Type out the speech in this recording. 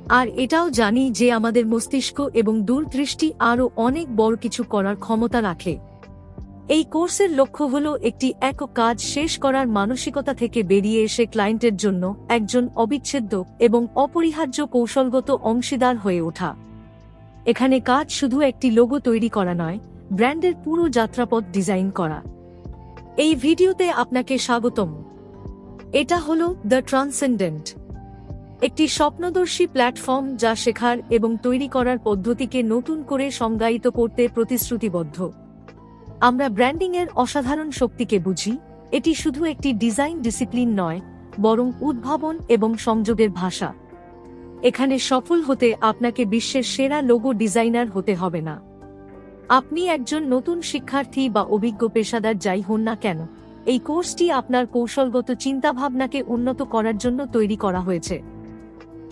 আর এটাও জানি যে আমাদের মস্তিষ্ক এবং দূরদৃষ্টি আরও অনেক বড় কিছু করার ক্ষমতা রাখে। এই কোর্সের লক্ষ্য হল একটি একক কাজ শেষ করার মানসিকতা থেকে বেরিয়ে এসে ক্লায়েন্টের জন্য একজন অবিচ্ছেদ্য এবং অপরিহার্য কৌশলগত অংশীদার হয়ে ওঠা। এখানে কাজ শুধু একটি লোগো তৈরি করা নয়, ব্র্যান্ডের পুরো যাত্রাপথ ডিজাইন করা। এই ভিডিওতে আপনাকে স্বাগতম। এটা হলো দ্য ট্রান্সেন্ডেন্ট, একটি স্বপ্নদর্শী প্ল্যাটফর্ম যা শেখার এবং তৈরি করার পদ্ধতিকে নতুন করে সংজ্ঞায়িত করতে প্রতিশ্রুতিবদ্ধ। আমরা ব্র্যান্ডিংয়ের অসাধারণ শক্তিকে বুঝি। এটি শুধু একটি ডিজাইন ডিসিপ্লিন নয়, বরং উদ্ভাবন এবং সংযোগের ভাষা। এখানে সফল হতে আপনাকে বিশ্বের সেরা লোগো ডিজাইনার হতে হবে না। আপনি একজন নতুন শিক্ষার্থী বা অভিজ্ঞ পেশাদার যাই হন না কেন, এই কোর্সটি আপনার কৌশলগত চিন্তাভাবনাকে উন্নত করার জন্য তৈরি করা হয়েছে।